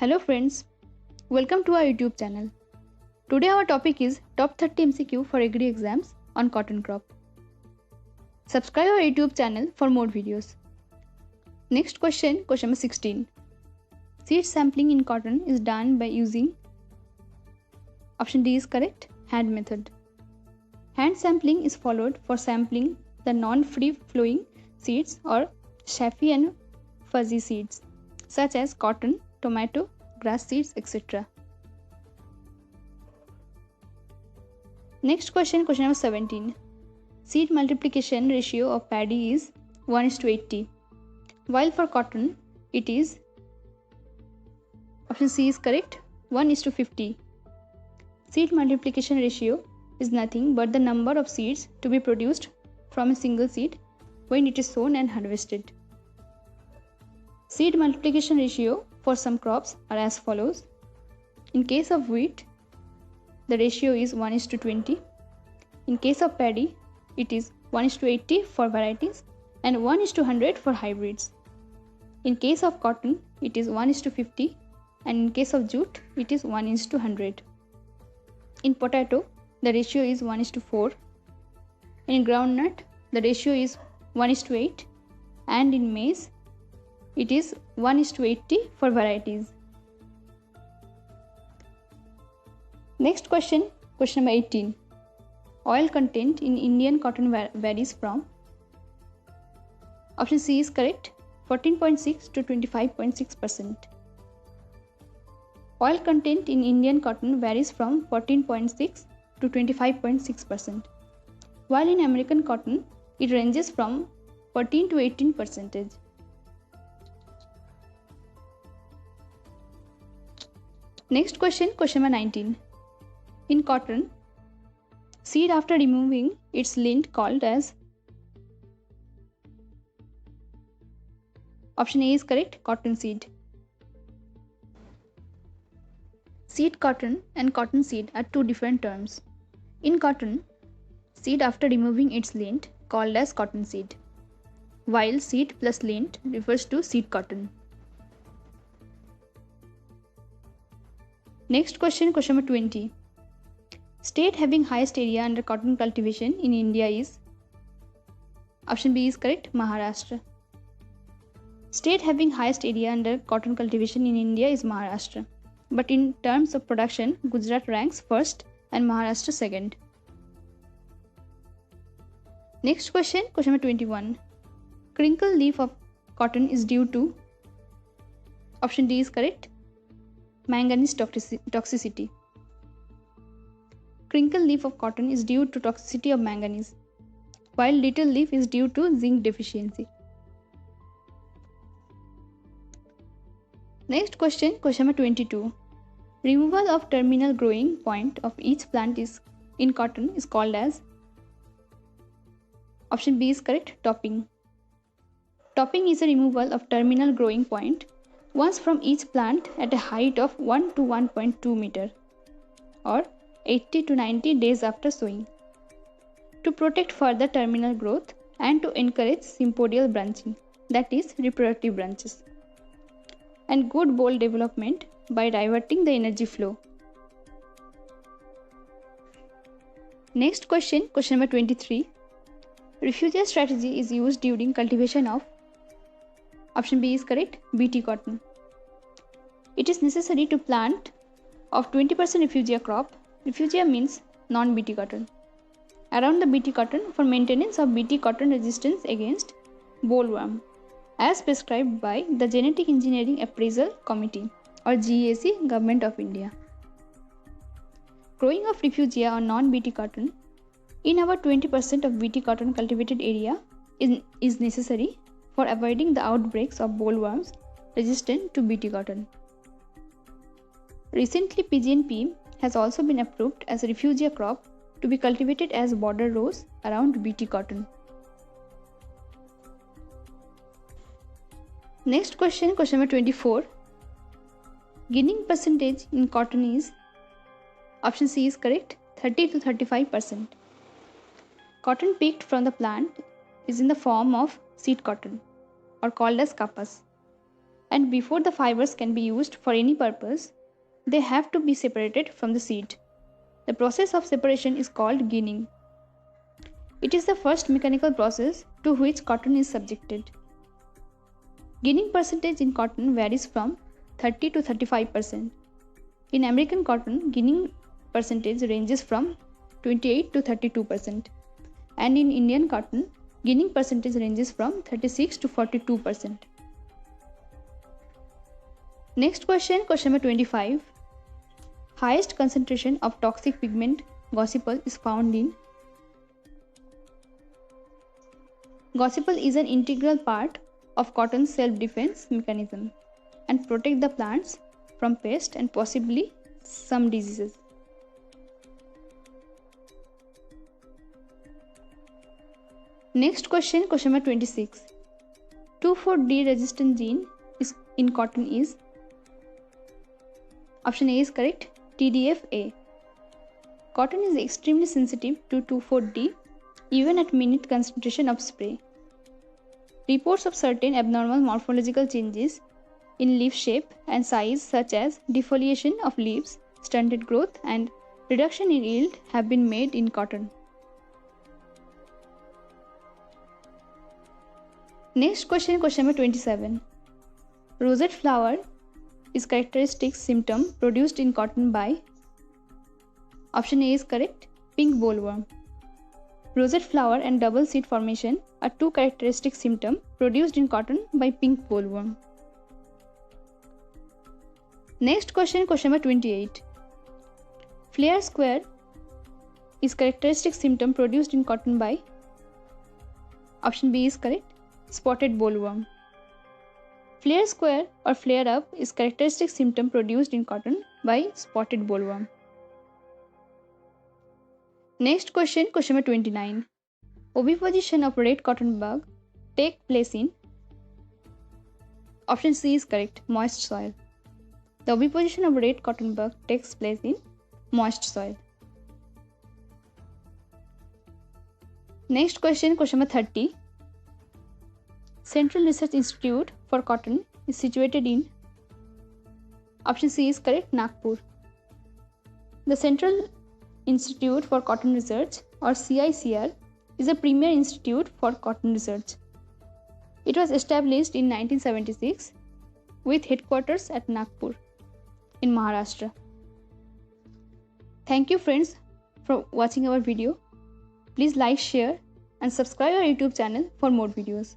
Hello friends, welcome to our YouTube channel. Today our topic is top 30 MCQ for Agri exams on cotton crop. Subscribe our YouTube channel for more videos. Next question number 16. Seed sampling in cotton is done by using option D is correct, hand method. Hand sampling is followed for sampling the non-free flowing seeds or chaffy and fuzzy seeds such as cotton, tomato, grass seeds, etc. Next question number 17. Seed multiplication ratio of paddy is 1:80, while for cotton it is option C is correct, 1:50. Seed multiplication ratio is nothing but the number of seeds to be produced from a single seed when it is sown and harvested. Seed multiplication ratio for some crops are as follows. In case of wheat, the ratio is 1:20. In case of paddy, it is 1:80 for varieties and 1:100 for hybrids. In case of cotton, it is 1:50 and in case of jute, it is 1:100. In potato, the ratio is 1:4. In groundnut, the ratio is 1:8 and in maize, it is 1:80 for varieties. Next question number 18. Oil content in Indian cotton varies from option C is correct, 14.6 to 25.6%. Oil content in Indian cotton varies from 14.6 to 25.6%, while in American cotton it ranges from 14 to 18%. Next question number 19. In cotton, seed after removing its lint called as option A is correct, cotton seed. Seed cotton and cotton seed are two different terms. In cotton, seed after removing its lint called as cotton seed, while seed plus lint refers to seed cotton. Next question number 20. State having highest area under cotton cultivation in India is option B is correct, Maharashtra. State having highest area under cotton cultivation in India is Maharashtra, but in terms of production, Gujarat ranks first and Maharashtra second. Next question number 21. Crinkle leaf of cotton is due to option D is correct, manganese toxicity. Crinkle leaf of cotton is due to toxicity of manganese, while little leaf is due to zinc deficiency. Next question number 22. Removal of terminal growing point of each plant in cotton is called as option B is correct, topping. Topping is a removal of terminal growing point once from each plant at a height of 1 to 1.2 meter or 80 to 90 days after sowing, to protect further terminal growth and to encourage sympodial branching, that is reproductive branches, and good boll development by diverting the energy flow. Next question number 23. Refugia strategy is used during cultivation of option B is correct, BT cotton. It is necessary to plant of 20% refugia crop. Refugia means non-BT cotton around the BT cotton for maintenance of BT cotton resistance against bollworm, as prescribed by the Genetic Engineering Appraisal Committee or GEAC, Government of India. Growing of refugia or non-BT cotton in about 20% of BT cotton cultivated area is necessary for avoiding the outbreaks of bollworms resistant to BT cotton. Recently, PGNP has also been approved as a refugia crop to be cultivated as border rows around BT cotton. Next question number 24. Ginning percentage in cotton is option C is correct, 30 to 35%. Cotton picked from the plant is in the form of seed cotton or called as kapas. and before the fibers can be used for any purpose, they have to be separated from the seed. The process of separation is called ginning. It is the first mechanical process to which cotton is subjected. Ginning percentage in cotton varies from 30 to 35%. In American cotton, ginning percentage ranges from 28 to 32%, and in Indian cotton, ginning percentage ranges from 36 to 42%. Next question, question number 25. Highest concentration of toxic pigment gossypol is found in. Gossypol is an integral part of cotton's self-defense mechanism and protect the plants from pests and possibly some diseases. Next question, question number 26. 2,4-D resistant gene in cotton is. Option A is correct, TDFA. Cotton is extremely sensitive to 2,4-D even at minute concentration of spray. Reports of certain abnormal morphological changes in leaf shape and size, such as defoliation of leaves, stunted growth, and reduction in yield, have been made in cotton. Next question, question number 27. Rosette flower is characteristic symptom produced in cotton by. Option A is correct, pink bollworm. Rosette flower and double seed formation are two characteristic symptoms produced in cotton by pink bollworm. Next question, question number 28. Flare square is characteristic symptom produced in cotton by. Option B is correct, spotted bollworm. Flare square or flare up is characteristic symptom produced in cotton by spotted bollworm. Next question, question number 29. Oviposition of red cotton bug take place in. Option C is correct, moist soil. The oviposition of red cotton bug takes place in moist soil. Next question, question number 30. Central Research Institute for Cotton is situated in. Option C is correct, Nagpur. The Central Institute for Cotton Research, or CICR, is a premier institute for cotton research. It was established in 1976 with headquarters at Nagpur in Maharashtra. Thank you friends for watching our video. Please like, share and subscribe our YouTube channel for more videos.